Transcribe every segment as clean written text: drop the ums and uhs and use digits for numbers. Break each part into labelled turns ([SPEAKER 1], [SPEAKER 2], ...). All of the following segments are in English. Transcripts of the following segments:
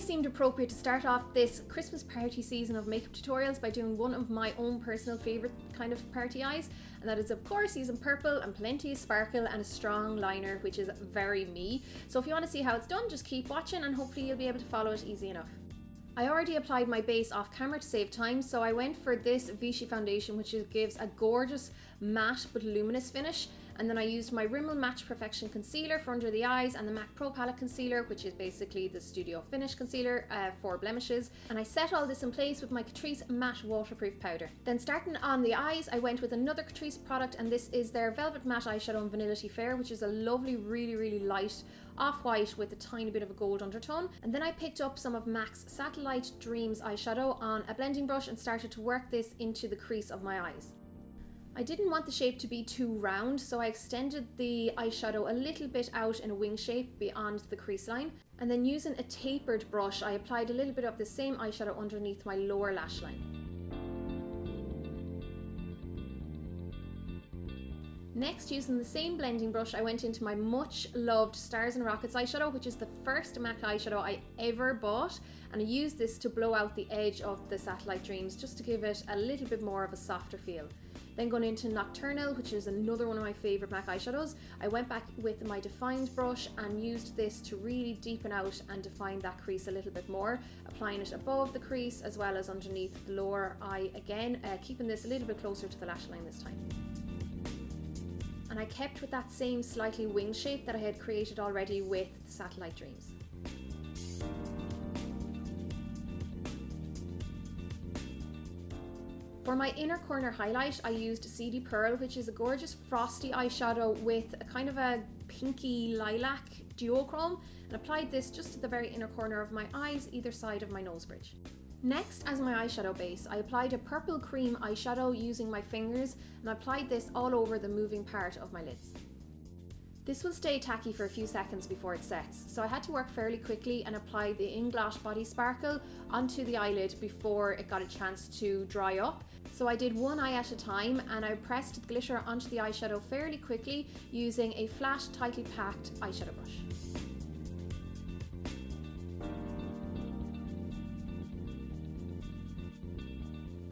[SPEAKER 1] only seemed appropriate to start off this Christmas party season of makeup tutorials by doing one of my own personal favourite kind of party eyes, and that is of course using purple and plenty of sparkle and a strong liner, which is very me. So if you want to see how it's done, just keep watching and hopefully you'll be able to follow it easy enough. I already applied my base off camera to save time, so I went for this Vichy foundation, which gives a gorgeous matte but luminous finish. And then I used my Rimmel Match Perfection Concealer for under the eyes and the MAC Pro Palette Concealer, which is basically the Studio Finish Concealer for blemishes. And I set all this in place with my Catrice Matte Waterproof Powder. Then starting on the eyes, I went with another Catrice product, and this is their Velvet Matte Eyeshadow in Vanillity Fair, which is a lovely, really light off-white with a tiny bit of a gold undertone. And then I picked up some of MAC's Satellite Dreams eyeshadow on a blending brush and started to work this into the crease of my eyes. I didn't want the shape to be too round, so I extended the eyeshadow a little bit out in a wing shape beyond the crease line. And then using a tapered brush, I applied a little bit of the same eyeshadow underneath my lower lash line. Next, using the same blending brush, I went into my much loved Stars and Rockets eyeshadow, which is the first MAC eyeshadow I ever bought, and I used this to blow out the edge of the Satellite Dreams just to give it a little bit more of a softer feel. Then going into Nocturnelle, which is another one of my favourite MAC eyeshadows, I went back with my defined brush and used this to really deepen out and define that crease a little bit more, applying it above the crease as well as underneath the lower eye again, keeping this a little bit closer to the lash line this time. And I kept with that same slightly wing shape that I had created already with the Satellite Dreams. For my inner corner highlight, I used Seedy Pearl, which is a gorgeous frosty eyeshadow with a kind of a pinky lilac duochrome, and applied this just to the very inner corner of my eyes, either side of my nose bridge. Next, as my eyeshadow base, I applied a purple cream eyeshadow using my fingers, and I applied this all over the moving part of my lids. This will stay tacky for a few seconds before it sets, so I had to work fairly quickly and apply the Inglot Body Sparkle onto the eyelid before it got a chance to dry up. So I did one eye at a time, and I pressed the glitter onto the eyeshadow fairly quickly using a flat, tightly packed eyeshadow brush.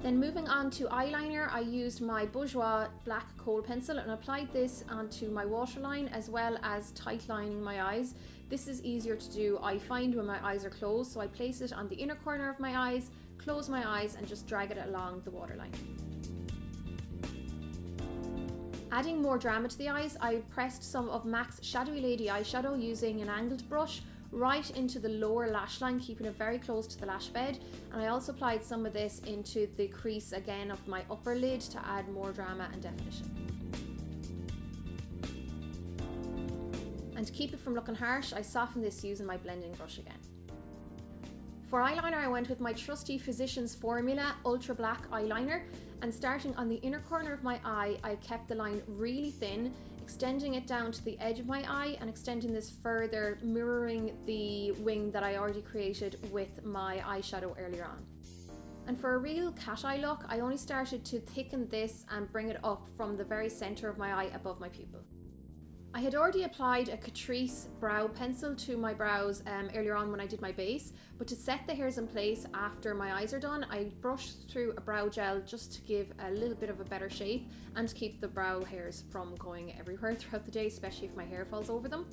[SPEAKER 1] Then moving on to eyeliner, I used my Bourjois black Kohl pencil and applied this onto my waterline as well as tight lining my eyes. This is easier to do, I find, when my eyes are closed, so I place it on the inner corner of my eyes, close my eyes and just drag it along the waterline. Adding more drama to the eyes, I pressed some of MAC's Shadowy Lady eyeshadow using an angled brush right into the lower lash line, keeping it very close to the lash bed, and I also applied some of this into the crease again of my upper lid to add more drama and definition. And to keep it from looking harsh, I softened this using my blending brush again. For eyeliner, I went with my trusty Physicians Formula Ultra Black eyeliner, and starting on the inner corner of my eye, I kept the line really thin, extending it down to the edge of my eye and extending this further, mirroring the wing that I already created with my eyeshadow earlier on. And for a real cat eye look, I only started to thicken this and bring it up from the very centre of my eye above my pupil. I had already applied a Catrice brow pencil to my brows earlier on when I did my base, but to set the hairs in place after my eyes are done, I brushed through a brow gel just to give a little bit of a better shape and to keep the brow hairs from going everywhere throughout the day, especially if my hair falls over them.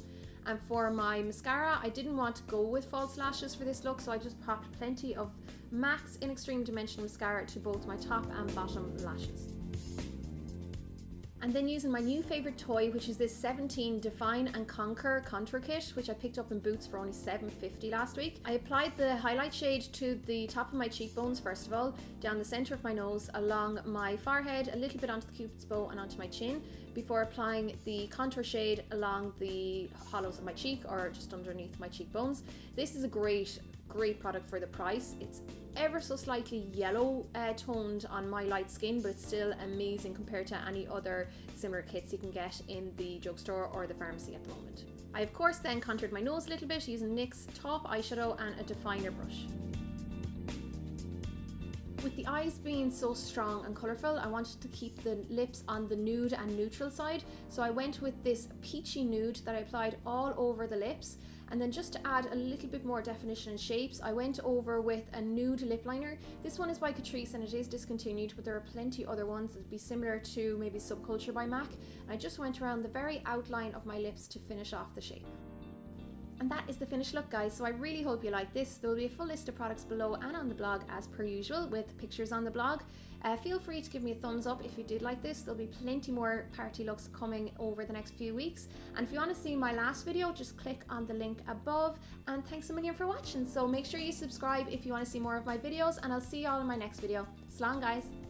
[SPEAKER 1] And for my mascara, I didn't want to go with false lashes for this look, so I just popped plenty of MAC's InExtreme Dimension Mascara to both my top and bottom lashes. And then using my new favourite toy, which is this 17 Define and Conquer Contour Kit, which I picked up in Boots for only $7.50 last week. I applied the highlight shade to the top of my cheekbones first of all, down the centre of my nose, along my forehead, a little bit onto the cupid's bow and onto my chin, before applying the contour shade along the hollows of my cheek or just underneath my cheekbones. This is a great product for the price. It's ever so slightly yellow toned on my light skin, but it's still amazing compared to any other similar kits you can get in the drugstore or the pharmacy at the moment. I of course then contoured my nose a little bit using NYX Taupe eyeshadow and a definer brush. With the eyes being so strong and colourful, I wanted to keep the lips on the nude and neutral side, so I went with this peachy nude that I applied all over the lips, And then just to add a little bit more definition and shapes, I went over with a nude lip liner. This one is by Catrice and it is discontinued, but there are plenty other ones that would be similar to maybe Subculture by MAC. And I just went around the very outline of my lips to finish off the shape. And that is the finished look, guys, so I really hope you like this. There will be a full list of products below and on the blog as per usual, with pictures on the blog. Feel free to give me a thumbs up if you did like this. There'll be plenty more party looks coming over the next few weeks. And if you want to see my last video, just click on the link above. And thanks a million for watching. So make sure you subscribe if you want to see more of my videos, and I'll see you all in my next video. Slán, guys.